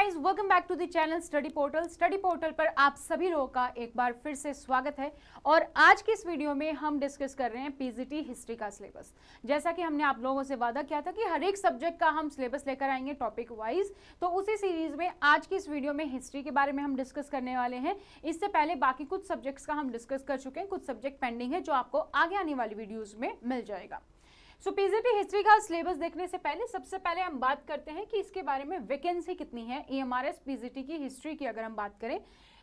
Guys, welcome back to the channel Study Portal. Study Portal पर आप सभी लोगों का एक बार फिर से स्वागत है। और आज की इस वीडियो में हम डिस्कस कर रहे हैं पीजीटी हिस्ट्री का सिलेबस। जैसा कि हमने आप लोगों से वादा किया था कि हर एक सब्जेक्ट का हम सिलेबस लेकर आएंगे टॉपिक वाइज, तो उसी सीरीज में आज की इस वीडियो में हिस्ट्री के बारे में हम डिस्कस करने वाले हैं। इससे पहले बाकी कुछ सब्जेक्ट्स का हम डिस्कस कर चुके हैं, कुछ सब्जेक्ट पेंडिंग है जो आपको आगे आने वाली वीडियोज में मिल जाएगा। सो पीजीटी हिस्ट्री का सिलेबस देखने से पहले सबसे पहले हम बात करते हैं कि इसके बारे में वैकेंसी कितनी है। एएमआरएस पीजीटी की हिस्ट्री की अगर हम बात करें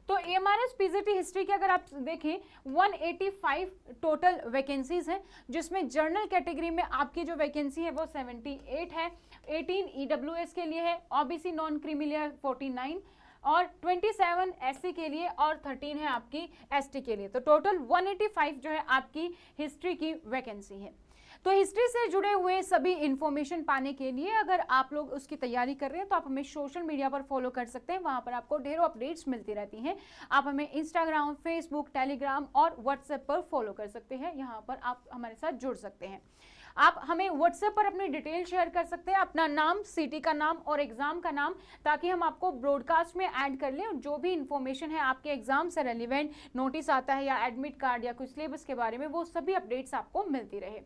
तो एएमआरएस पीजीटी हिस्ट्री की अगर आप देखें 185 टोटल वैकेंसीज हैं, जिसमें जर्नल कैटेगरी में आपकी जो वैकेंसी है वो 78 है, 18 ईडब्ल्यूएस के लिए है, ओबीसी नॉन क्रीमिलियर 49 और 27 एससी के लिए और 13 है आपकी एसटी के लिए। तो टोटल 185 जो है आपकी हिस्ट्री की वैकेंसी है। तो हिस्ट्री से जुड़े हुए सभी इंफॉर्मेशन पाने के लिए अगर आप लोग उसकी तैयारी कर रहे हैं तो आप हमें सोशल मीडिया पर फॉलो कर सकते हैं। वहां पर आपको ढेरों अपडेट्स मिलती रहती हैं। आप हमें इंस्टाग्राम, फेसबुक, टेलीग्राम और व्हाट्सएप पर फॉलो कर सकते हैं। यहाँ पर आप हमारे साथ जुड़ सकते हैं। आप हमें व्हाट्सएप पर अपनी डिटेल शेयर कर सकते हैं, अपना नाम, सिटी का नाम और एग्जाम का नाम, ताकि हम आपको ब्रॉडकास्ट में ऐड कर लें और जो भी इंफॉर्मेशन है आपके एग्जाम से रेलिवेंट, नोटिस आता है या एडमिट कार्ड या कुछ सिलेबस के बारे में, वो सभी अपडेट्स आपको मिलती रहे।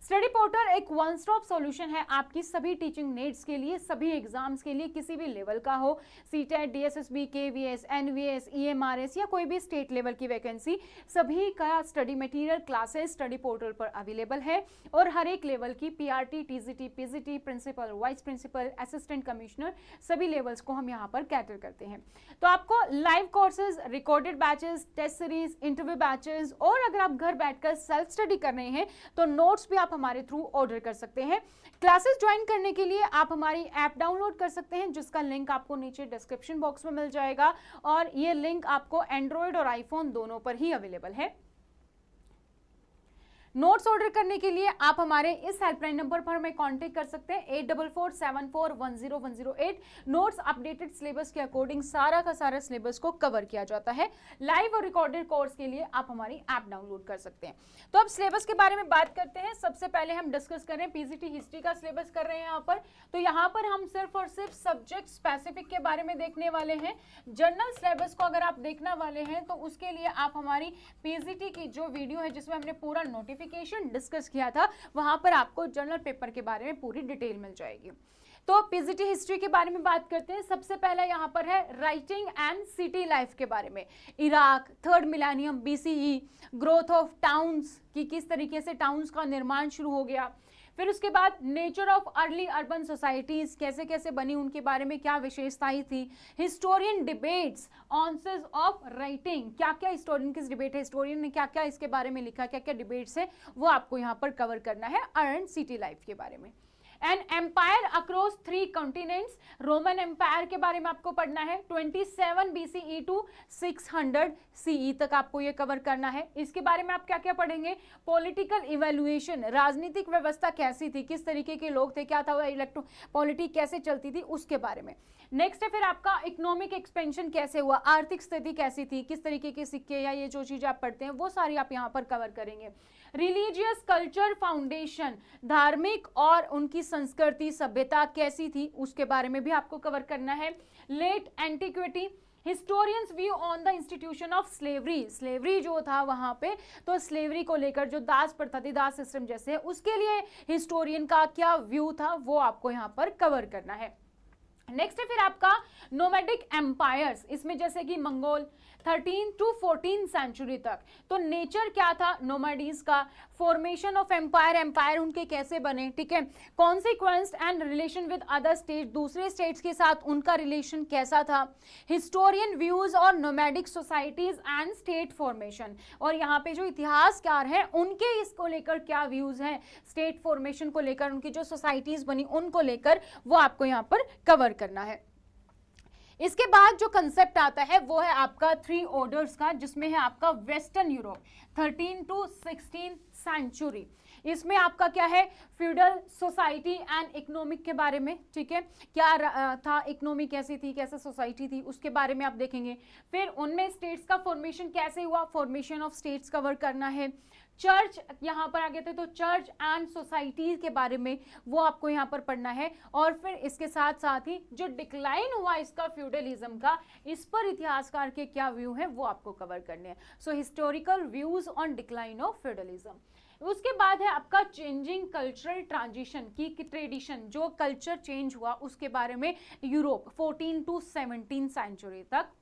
स्टडी पोर्टल एक वन स्टॉप सॉल्यूशन है आपकी सभी टीचिंग नीड्स के लिए, सभी एग्जाम्स के लिए, किसी भी लेवल का हो, CTET, DSSB, KVS, NVS, EMRS या कोई भी स्टेट लेवल की वैकेंसी, सभी का study material, classes Study Portal available अवेलेबल है। और हर एक लेवल की PRT, TGT, PGT, principal, vice principal, assistant commissioner, सभी लेवल्स को हम यहाँ पर कैटर करते हैं। तो आपको live courses, recorded batches, test series, interview batches और अगर आप घर बैठकर सेल्फ स्टडी कर रहे हैं तो नोट्स भी आप हमारे थ्रू ऑर्डर कर सकते हैं। क्लासेस ज्वाइन करने के लिए आप हमारी ऐप डाउनलोड कर सकते हैं, जिसका लिंक आपको नीचे डिस्क्रिप्शन बॉक्स में मिल जाएगा और ये लिंक आपको एंड्रॉयड और आईफोन दोनों पर ही अवेलेबल है। नोट्स ऑर्डर करने के लिए आप हमारे इस हेल्पलाइन नंबर पर हमें कांटेक्ट कर सकते हैं 8447410108। नोट्स अपडेटेड सिलेबस के अकॉर्डिंग सारा का सारा सिलेबस को कवर किया जाता है। लाइव और रिकॉर्डेड कोर्स के लिए आप हमारी ऐप डाउनलोड कर सकते हैं। तो अब सिलेबस के बारे में बात करते हैं। सबसे पहले हम डिस्कस कर रहे हैं पीजीटी हिस्ट्री का सिलेबस कर रहे हैं यहाँ पर। तो यहाँ पर हम सिर्फ और सिर्फ सब्जेक्ट स्पेसिफिक के बारे में देखने वाले हैं। जनरल सिलेबस को अगर आप देखने वाले हैं तो उसके लिए आप हमारी पीजीटी की जो वीडियो है जिसमें हमने पूरा नोटिफिकेशन डिस्कस किया था, वहां पर आपको जनरल पेपर के बारे में पूरी डिटेल मिल जाएगी। तो पीजीटी हिस्ट्री के बारे में बात करते हैं। सबसे पहला यहाँ पर है राइटिंग एंड सिटी लाइफ के बारे में। Iraq, third millennium BCE, growth of towns की किस तरीके से टाउन्स का निर्माण शुरू हो गया। फिर उसके बाद nature of early urban societies कैसे कैसे बनी, उनके बारे में क्या विशेषताएं थी। हिस्टोरियन डिबेट्स, ऑनसेस ऑफ राइटिंग, क्या क्या हिस्टोरियन की डिबेट है, हिस्टोरियन ने क्या क्या इसके बारे में लिखा, क्या क्या डिबेट्स है, वो आपको यहाँ पर कवर करना है। एंड सिटी लाइफ के बारे में। And empire across 3 continents, Roman empire के बारे में आपको पढ़ना है। 27 बीसीई टू 600 सीई तक आपको ये कवर करना है। इसके बारे में आप क्या क्या पढ़ेंगे। पॉलिटिकल इवैल्यूएशन, राजनीतिक व्यवस्था कैसी थी, किस तरीके के लोग थे, क्या था इलेक्ट्रो पॉलिटिक कैसे चलती थी, उसके बारे में। नेक्स्ट है फिर आपका इकोनॉमिक एक्सपेंशन कैसे हुआ, आर्थिक स्थिति कैसी थी, किस तरीके के सिक्के या ये जो चीजें आप पढ़ते हैं वो सारी आप यहाँ पर कवर करेंगे। रिलीजियस कल्चर फाउंडेशन, धार्मिक और उनकी संस्कृति सभ्यता कैसी थी, उसके बारे में भी आपको कवर करना है। Late antiquity, historians view on the institution of slavery, slavery जो था वहां पे, तो स्लेवरी को लेकर जो दास प्रथा थी, दास सिस्टम जैसे, उसके लिए हिस्टोरियन का क्या व्यू था वो आपको यहाँ पर कवर करना है। नेक्स्ट है फिर आपका नोमैडिक एम्पायर्स, इसमें जैसे कि मंगोल 13 टू 14 सेंचुरी तक, तो नेचर क्या था नोमैडीज का, फॉर्मेशन ऑफ एम्पायर, एम्पायर उनके कैसे बने, ठीक है, consequence and relation with other state, दूसरे स्टेट्स के साथ उनका रिलेशन कैसा था। हिस्टोरियन व्यूज और nomadic societies and state formation, और यहाँ पे जो इतिहासकार हैं उनके इसको लेकर क्या व्यूज हैं, स्टेट फॉर्मेशन को लेकर, उनकी जो सोसाइटीज बनी उनको लेकर, वो आपको यहाँ पर कवर करना है। इसके बाद जो कंसेप्ट आता है वो है आपका 3 ऑर्डर्स का, जिसमें है आपका वेस्टर्न यूरोप 13 टू 16 सेंचुरी, इसमें आपका क्या है, फ्यूडल सोसाइटी एंड इकोनॉमिक के बारे में, ठीक है, क्या था, इकोनॉमी कैसी थी, कैसे सोसाइटी थी, उसके बारे में आप देखेंगे। फिर उनमें स्टेट्स का फॉर्मेशन कैसे हुआ, फॉर्मेशन ऑफ स्टेट्स कवर करना है। चर्च यहाँ पर आ गए थे, तो चर्च एंड सोसाइटी के बारे में वो आपको यहाँ पर पढ़ना है। और फिर इसके साथ साथ ही जो डिक्लाइन हुआ इसका फ्यूडलिज्म का, इस पर इतिहासकार के क्या व्यू हैं वो आपको कवर करने हैं। सो historical views on decline of feudalism. उसके बाद है आपका चेंजिंग कल्चरल ट्रांजिशन की ट्रेडिशन, जो कल्चर चेंज हुआ उसके बारे में यूरोप 14 to 17 सेंचुरी तक।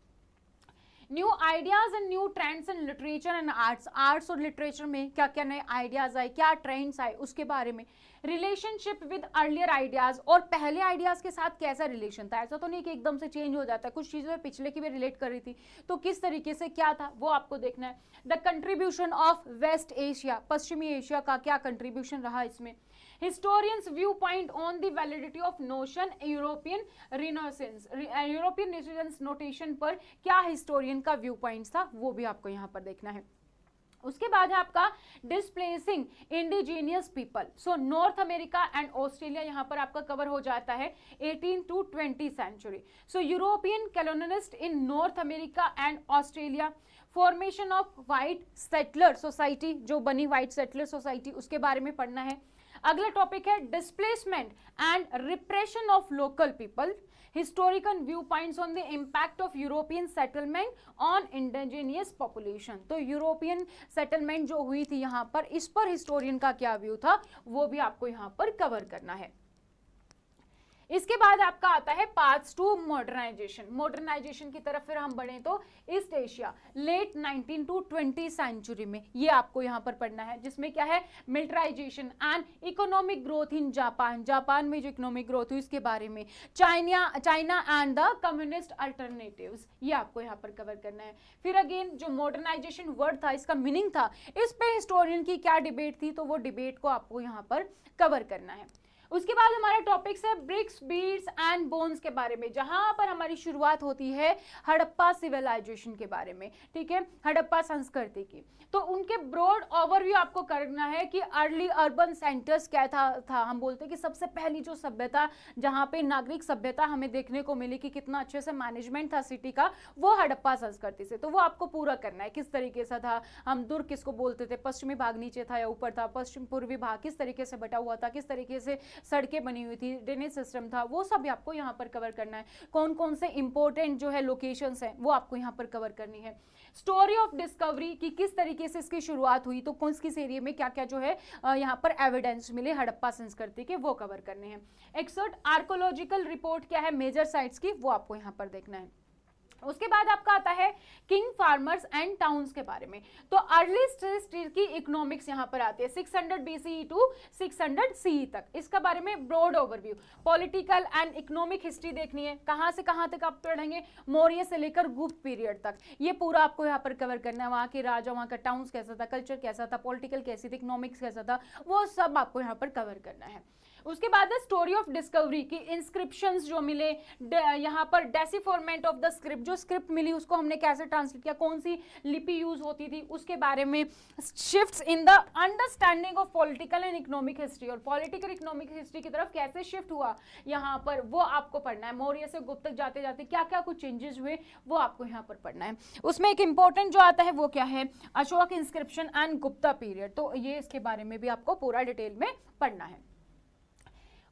New ideas and new trends in literature and arts, arts और लिटरेचर में क्या क्या नए आइडियाज आए, क्या ट्रेंड्स आए उसके बारे में। रिलेशनशिप विद अर्लियर आइडियाज, और पहले आइडियाज के साथ कैसा रिलेशन था, ऐसा तो नहीं कि एकदम से चेंज हो जाता है, कुछ चीजें पिछले की भी रिलेट कर रही थी, तो किस तरीके से क्या था वो आपको देखना है। The contribution of West Asia, पश्चिमी एशिया का क्या कंट्रीब्यूशन रहा इसमें। historians viewpoint on the validity of notion European renaissance notation पर क्या हिस्टोरियन का व्यू पॉइंट्स था वो भी आपको यहाँ पर देखना है। उसके बाद है आपका displacing indigenous people, so north America and Australia यहाँ पर आपका कवर हो जाता है 18 to 20 century. So European colonist in North America and Australia, formation of white settler society, जो बनी व्हाइट सेटलर सोसाइटी, उसके बारे में पढ़ना है। अगला टॉपिक है displacement and repression of local people, historical view points on the impact of European settlement on indigenous population. तो यूरोपियन सेटलमेंट जो हुई थी यहाँ पर, इस पर हिस्टोरियन का क्या व्यू था वो भी आपको यहाँ पर कवर करना है। इसके बाद आपका आता है पाथ्स टू मॉडर्नाइजेशन। मॉडर्नाइजेशन की तरफ फिर हम बढ़े तो East Asia late 19 to 20 century में ये आपको यहाँ पर पढ़ना है, जिसमें क्या है militarisation and economic growth in Japan, Japan में जो इकोनॉमिक ग्रोथ हुई इसके बारे में। China and the communist alternatives, ये आपको यहाँ पर कवर करना है। फिर अगेन जो मॉडर्नाइजेशन वर्ड था, इसका मीनिंग था, इस पे हिस्टोरियन की क्या डिबेट थी, तो वो डिबेट को आपको यहाँ पर कवर करना है। उसके बाद हमारा टॉपिक्स है ब्रिक्स, बीड्स एंड बोन्स के बारे में, जहां पर हमारी शुरुआत होती है हड़प्पा सिविलाइजेशन के बारे में, ठीक है, हड़प्पा संस्कृति की। तो उनके ब्रॉड ओवरव्यू आपको करना है कि अर्ली अर्बन सेंटर्स क्या था। हम बोलते हैं कि सबसे पहली जो सभ्यता, जहां पे नागरिक सभ्यता हमें देखने को मिली कि कितना अच्छे से मैनेजमेंट था सिटी का, वो हड़प्पा संस्कृति से। तो वो आपको पूरा करना है, किस तरीके से था, हम दुर्ग किसको बोलते थे, पश्चिमी भाग नीचे था या ऊपर था, पश्चिम पूर्वी भाग किस तरीके से बटा हुआ था, किस तरीके से सड़कें बनी हुई थी, ड्रेनेज सिस्टम था, वो सब आपको यहाँ पर कवर करना है। कौन कौन से इंपॉर्टेंट जो है लोकेशंस हैं वो आपको यहाँ पर कवर करनी है। स्टोरी ऑफ डिस्कवरी की किस तरीके से इसकी शुरुआत हुई, तो कौन किस एरिया में क्या क्या जो है यहाँ पर एविडेंस मिले हड़प्पा संस्कृति के, वो कवर करने हैं। एक्सर्ट आर्कोलॉजिकल रिपोर्ट क्या है मेजर साइट्स की, वो आपको यहाँ पर देखना है। उसके बाद आपका आता है किंग फार्मर्स एंड टाउन्स के बारे में। तो अर्ली स्टेज की इकोनॉमिक्स यहाँ पर आती है 600 BCE टू 600 CE तक, इसका बारे में broad overview. Political and economic history देखनी है, कहाँ से कहाँ तक आप पढ़ेंगे, मौर्य से लेकर गुप्त पीरियड तक, ये पूरा आपको यहाँ पर कवर करना है। वहाँ के राजा, वहाँ का टाउन्स कैसा था, कल्चर कैसा था, पॉलिटिकल कैसी थी, इकोनॉमिक्स कैसा था, वो सब आपको यहाँ पर कवर करना है। उसके बाद है स्टोरी ऑफ डिस्कवरी की इंस्क्रिप्शंस जो मिले, यहाँ पर डेसिफॉर्मेट ऑफ द स्क्रिप्ट, जो स्क्रिप्ट मिली उसको हमने कैसे ट्रांसलेट किया, कौन सी लिपि यूज होती थी, उसके बारे में। Shifts in the understanding of political and economic history, और पॉलिटिकल इकोनॉमिक हिस्ट्री की तरफ कैसे शिफ्ट हुआ यहाँ पर, वो आपको पढ़ना है। मौर्य से गुप्त तक जाते जाते क्या क्या कुछ चेंजेस हुए वो आपको यहाँ पर पढ़ना है। उसमें एक इंपॉर्टेंट जो आता है वो क्या है, Ashok inscription and Gupta period, तो ये इसके बारे में भी आपको पूरा डिटेल में पढ़ना है।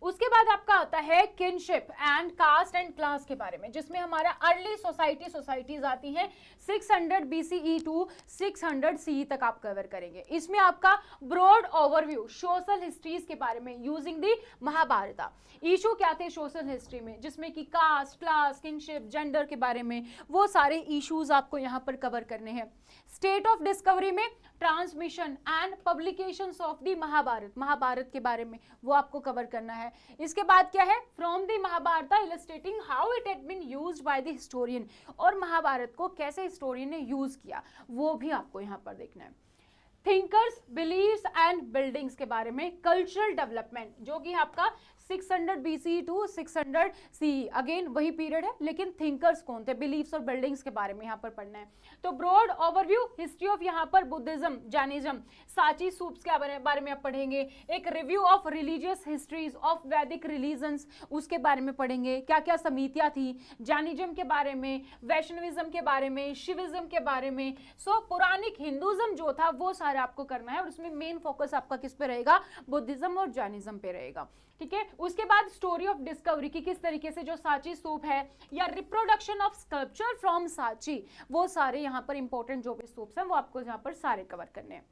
उसके बाद आपका आता है kinship and caste and class के बारे में, जिसमें हमारा अर्ली सोसाइटीज आती हैं 600 BCE टू 600 CE तक आप कवर करेंगे। इसमें आपका ब्रॉड ओवरव्यू सोशल हिस्ट्रीज के बारे में यूजिंग दी महाभारत। इशू क्या थे सोशल हिस्ट्री में, जिसमें कि कास्ट, क्लास, किनशिप, जेंडर के बारे में, वो सारे इश्यूज आपको यहाँ पर कवर करने हैं। स्टेट ऑफ डिस्कवरी में transmission and publications of the Mahabharata के बारे में वो आपको कवर करना है। इसके बाद क्या है, from the Mahabharata illustrating how it had been used by the historian, और महाभारत को कैसे हिस्टोरियन ने यूज किया वो भी आपको यहाँ पर देखना है। थिंकर्स, बिलीव्स एंड बिल्डिंग्स के बारे में। कल्चरल डेवलपमेंट जो कि आपका 600 BC टू 600 CE, अगेन वही पीरियड है, लेकिन थिंकर्स कौन थे, बिलीफ्स और बिल्डिंग्स के बारे में यहाँ पर पढ़ना है। तो ब्रॉड ओवरव्यू हिस्ट्री ऑफ यहाँ पर बुद्धिज्म, जैनिज्म, सांची स्तूप्स के बारे में आप पढ़ेंगे। एक review of religious histories of वैदिक रिलीजन्स, उसके बारे में पढ़ेंगे, क्या क्या समितियां थी, जैनिज्म के बारे में, वैष्णविज्म के बारे में, शिविज्म के बारे में। सो पौराणिक हिंदुज्म जो था वो सारा आपको करना है, और उसमें मेन फोकस आपका किस पे रहेगा, बुद्धिज्म और जैनिज्म पे रहेगा। ठीक है, उसके बाद स्टोरी ऑफ डिस्कवरी की किस तरीके से जो सांची स्तूप है या reproduction of sculpture from Sanchi, वो सारे यहाँ पर इंपॉर्टेंट जो भी स्तूप्स हैं वो आपको यहाँ पर सारे कवर करने हैं।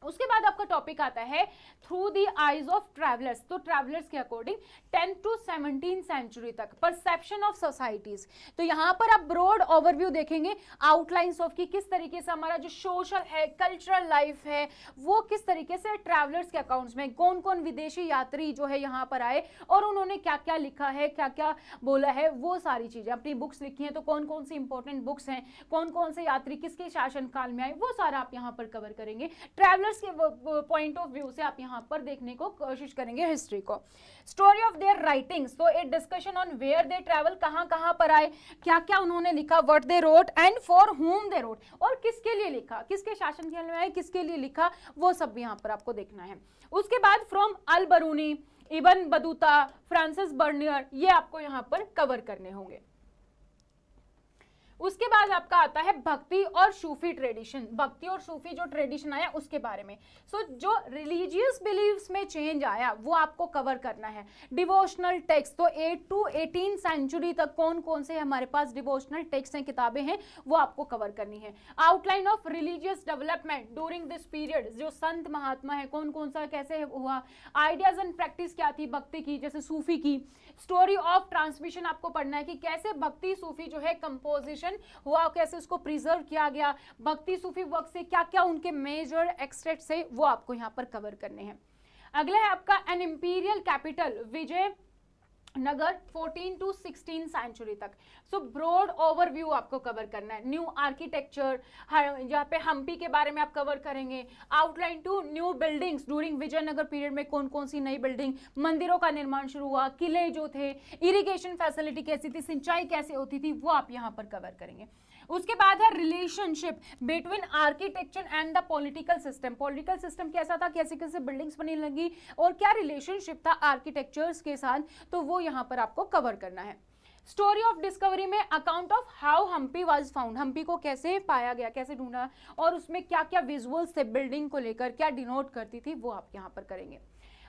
उसके बाद आपका टॉपिक आता है through the eyes of travellers. तो ट्रैवलर्स के अकॉर्डिंग 10 टू 17 सेंचुरी तक परसेप्शन ऑफ सोसाइटीज। तो यहाँ पर आप ब्रॉड ओवरव्यू देखेंगे, आउटलाइंस ऑफ की किस तरीके से हमारा जो सोशल है, कल्चरल लाइफ है, वो किस तरीके से ट्रैवलर्स के अकाउंट्स में कौन कौन विदेशी यात्री जो है यहाँ पर आए और उन्होंने क्या क्या लिखा है, क्या क्या बोला है, वो सारी चीजें अपनी बुक्स लिखी हैं, तो कौन कौन सी इंपॉर्टेंट बुक्स हैं, कौन कौन से यात्री किसके शासन काल में आए, वो सारा आप यहाँ पर कवर करेंगे। ट्रैवलर्स के पॉइंट ऑफ व्यू से आप यहाँ पर देखने को कोशिश करेंगे हिस्ट्री को। स्टोरी ऑफ देयर राइटिंग्स, तो a discussion on where they travel, कहाँ कहाँ पर आए, क्या क्या उन्होंने लिखा, what they wrote and for whom they road, और किसके लिए लिखा, किसके शासन काल में आए, किसके लिए लिखा, वो सब भी यहाँ पर आपको देखना है। उसके बाद from Al Biruni, Ibn Battuta, Francis Bernier, ये आपको यहाँ पर कवर करने होंगे। उसके बाद आपका आता है भक्ति और सूफी ट्रेडिशन, भक्ति और सूफी जो ट्रेडिशन आया उसके बारे में। सो जो रिलीजियस बिलीव्स में चेंज आया वो आपको कवर करना है। डिवोशनल टेक्स्ट, तो 8 टू 18 सेंचुरी तक कौन कौन से हमारे पास डिवोशनल टेक्स्ट हैं, किताबें हैं, वो आपको कवर करनी है। Outline of religious development during this period, जो संत महात्मा है कौन कौन सा कैसे हुआ, आइडियाज एंड प्रैक्टिस क्या थी भक्ति की, जैसे सूफी की। स्टोरी ऑफ ट्रांसमिशन आपको पढ़ना है कि कैसे भक्ति सूफी जो है कंपोजिशन हुआ, कैसे उसको प्रिजर्व किया गया, भक्ति सूफी वर्क से क्या क्या उनके मेजर एक्सट्रैक्ट्स है वो आपको यहाँ पर कवर करने हैं। अगला है आपका an imperial capital Vijayanagar 14 to 16 century तक। सो ब्रॉड ओवरव्यू आपको कवर करना है। न्यू आर्किटेक्चर, यहाँ पे हम्पी के बारे में आप कवर करेंगे। Outline to new buildings during Vijayanagar period में कौन कौन सी नई बिल्डिंग, मंदिरों का निर्माण शुरू हुआ, किले जो थे, इरिगेशन फैसिलिटी कैसी थी, सिंचाई कैसे होती थी, वो आप यहाँ पर कवर करेंगे। उसके बाद है relationship between architecture and the political system. Political system कैसा था, कैसे कैसे बिल्डिंग्स बनने लगी और क्या रिलेशनशिप था आर्किटेक्चर्स के साथ, तो वो यहाँ पर आपको कवर करना है। स्टोरी ऑफ डिस्कवरी में account of how Hampi was found, Hampi को कैसे पाया गया, कैसे ढूंढा और उसमें क्या क्या विजुअल्स थे बिल्डिंग को लेकर, क्या डिनोट करती थी, वो आप यहाँ पर करेंगे।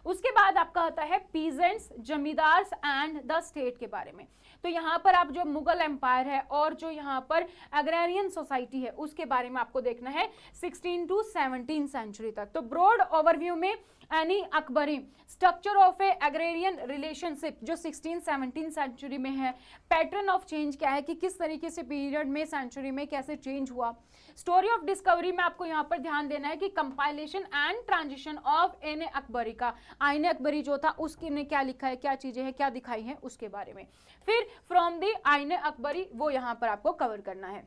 उसके बाद आपका आता है peasants, zamindars and the state के बारे में। तो यहाँ पर आप जो मुगल एम्पायर है और जो यहाँ पर एग्रेरियन सोसाइटी है उसके बारे में आपको देखना है 16 टू 17 सेंचुरी तक। तो ब्रॉड ओवरव्यू में any Akbari, structure of A agrarian relationship जो 16-17 सेंचुरी में है। पैटर्न ऑफ चेंज क्या है कि किस तरीके से पीरियड में सेंचुरी में कैसे चेंज हुआ। स्टोरी ऑफ डिस्कवरी में आपको यहाँ पर ध्यान देना है कि compilation and transition of Ain Akbari का, आईन अकबरी जो था उसके ने क्या लिखा है, क्या चीजें हैं, क्या दिखाई हैं, उसके बारे में। फिर फ्रॉम द आईन अकबरी वो यहाँ पर आपको कवर करना है।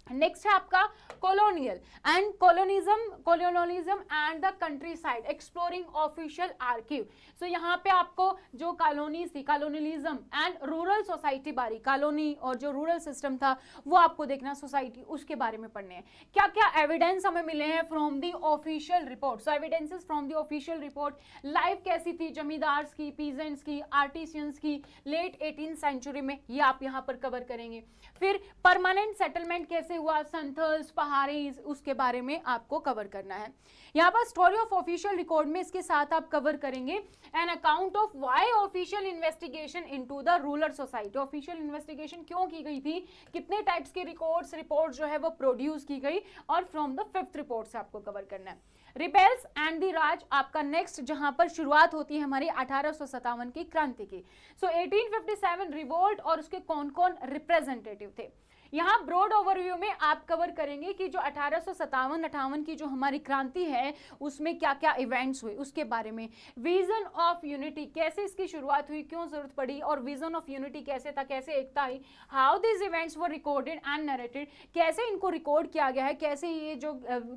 नेक्स्ट है आपका colonial and colonialism and the countryside exploring official archive. So यहाँ पे आपको जो कॉलोनीज थी, कॉलोनियलिज्म एंड रूरल सोसाइटी बारी, कॉलोनी और जो रूरल सिस्टम था वो आपको देखना, सोसाइटी उसके बारे में पढ़ने हैं। क्या क्या एविडेंस हमें मिले हैं from the official report. So evidences from the official report, life कैसी थी जमींदार्स की, पीजेंट्स की, आर्टिसियंस की लेट 18th सेंचुरी में, ये आप यहाँ पर कवर करेंगे। फिर परमानेंट सेटलमेंट कैसे हुआ, संथल्स, पहाड़ी, उसके बारे में आपको कवर करना है। यहाँ पर स्टोरी ऑफ ऑफिशियल रिकॉर्ड में इसके साथ आप कवर करेंगे an account of why official investigation into the rural society. Official investigation क्यों की गई थी, कितने टाइप्स की रिपोर्ट जो है वो प्रोड्यूस की गई, और फ्रॉम द 5th रिपोर्ट से आपको कवर करना है। रिबेल्स एंड द राज आपका नेक्स्ट, जहां पर शुरुआत होती है हमारी 1857 की क्रांति की। सो 1857 रिवोल्ट और उसके कौन कौन रिप्रेजेंटेटिव थे। यहाँ ब्रॉड ओवरव्यू में आप कवर करेंगे कि जो 1857-58 की जो हमारी क्रांति है उसमें क्या क्या इवेंट्स हुए उसके बारे में। विजन ऑफ यूनिटी, कैसे इसकी शुरुआत हुई, क्यों जरूरत पड़ी, और विजन ऑफ यूनिटी कैसे था, कैसे एकता आई। How this events were recorded and narrated, कैसे इनको रिकॉर्ड किया गया है, कैसे ये जो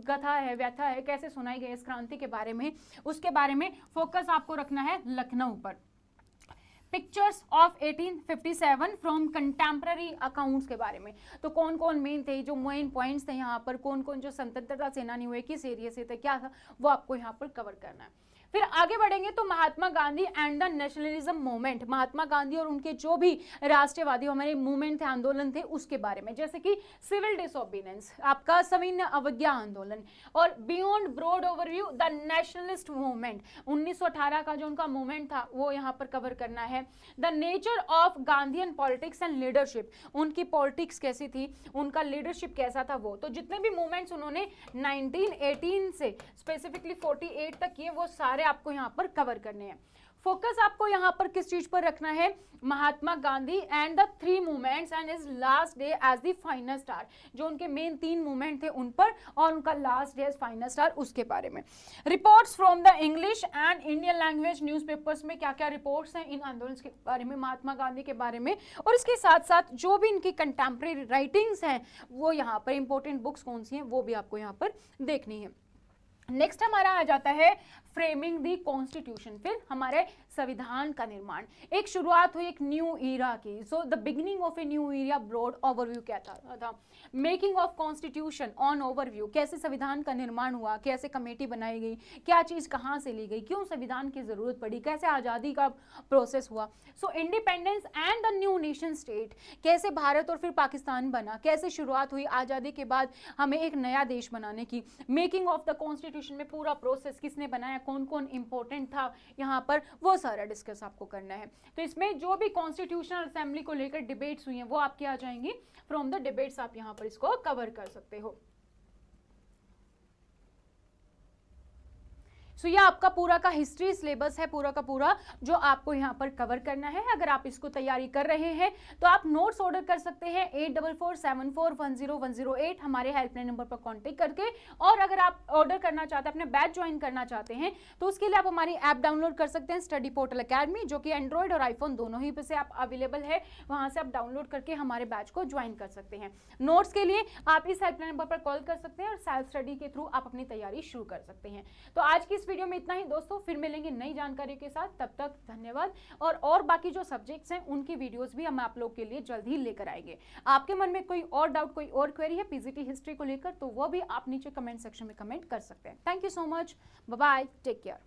कथा है, व्यथा है, कैसे सुनाई गई इस क्रांति के बारे में, उसके बारे में फोकस आपको रखना है लखनऊ पर। Pictures of 1857 from contemporary accounts के बारे में। तो कौन कौन मेन थे, जो मेन पॉइंट्स थे यहाँ पर, कौन कौन जो स्वतंत्रता सेनानी हुए, किस एरिया से थे, क्या था, वो आपको यहाँ पर कवर करना है। फिर आगे बढ़ेंगे तो Mahatma Gandhi and the nationalism movement, Mahatma Gandhi और उनके जो भी राष्ट्रवादी हमारे मूवमेंट थे, आंदोलन थे, उसके बारे में, जैसे कि सिविल डिसोबीडियंस, आपका सविनय अवज्ञा आंदोलन, और beyond broad overview the nationalist movement, 1918 का जो उनका मूवमेंट था वो यहाँ पर कवर करना है। The nature of Gandhian politics and leadership, उनकी पॉलिटिक्स कैसी थी, उनका लीडरशिप कैसा था, वो तो जितने भी मूवमेंट्स उन्होंने 1918 से स्पेसिफिकली 48 तक किए, वो सारे आपको यहां पर कवर करने हैं। फोकस आपको यहां पर किस चीज पर रखना है, Mahatma Gandhi and the 3 movements and his last day as the final star, जो उनके मेन 3 मूवमेंट थे उन पर, और उनका last day as final star उसके बारे में। Reports from the English and Indian language newspapers में क्या क्या रिपोर्ट्स हैं इन आंदोलन के बारे में, महात्मा गांधी के बारे में, और इसके साथ साथ जो भी इनकी कंटेम्प्रेरी राइटिंग्स हैं वो यहाँ पर इंपॉर्टेंट बुक्स कौन सी हैं वो भी आपको यहाँ पर देखनी है। नेक्स्ट हमारा आ जाता है फ्रेमिंग दी कॉन्स्टिट्यूशन, फिर हमारे संविधान का निर्माण, एक शुरुआत हुई एक न्यू ईरा की। So the beginning of a new era, broad overview क्या था, making of constitution on overview, कैसे संविधान का निर्माण हुआ, कैसे कमेटी बनाई गई, क्या चीज कहाँ से ली गई, क्यों संविधान की जरूरत पड़ी, कैसे आज़ादी का प्रोसेस हुआ। So independence and the new nation state, कैसे भारत और फिर पाकिस्तान बना, कैसे शुरुआत हुई आज़ादी के बाद हमें एक नया देश बनाने की। मेकिंग ऑफ द कॉन्स्टिट्यूशन में पूरा प्रोसेस किसने बनाया, कौन कौन इंपॉर्टेंट था यहाँ पर, वो सारा डिस्कस आपको करना है। तो इसमें जो भी कॉन्स्टिट्यूशनल असेंबली को लेकर डिबेट्स हुई हैं वो आपकी आ जाएंगी, फ्रॉम द डिबेट्स आप यहाँ पर इसको कवर कर सकते हो। सो ये आपका पूरा का हिस्ट्री सिलेबस है, पूरा का पूरा जो आपको यहाँ पर कवर करना है। अगर आप इसको तैयारी कर रहे हैं तो आप नोट्स ऑर्डर कर सकते हैं 8447410108 हमारे हेल्पलाइन नंबर पर कांटेक्ट करके। और अगर आप ऑर्डर करना चाहते हैं, अपने बैच ज्वाइन करना चाहते हैं, तो उसके लिए आप हमारी ऐप डाउनलोड कर सकते हैं, स्टडी पोर्टल अकेडमी, जो कि एंड्रॉइड और आईफोन दोनों ही पे से आप अवेलेबल है। वहां से आप डाउनलोड करके हमारे बैच को ज्वाइन कर सकते हैं। नोट्स के लिए आप इस हेल्पलाइन नंबर पर कॉल कर सकते हैं और सेल्फ स्टडी के थ्रू आप अपनी तैयारी शुरू कर सकते हैं। तो आज की वीडियो में इतना ही दोस्तों, फिर मिलेंगे नई जानकारी के साथ, तब तक धन्यवाद। और बाकी जो सब्जेक्ट्स हैं उनकी वीडियोस भी हम आप लोग के लिए जल्द ही लेकर आएंगे। आपके मन में कोई और डाउट, कोई और क्वेरी है पीजीटी हिस्ट्री को लेकर, तो वो भी आप नीचे कमेंट सेक्शन में कमेंट कर सकते हैं। Thank you so much, bye bye, take care.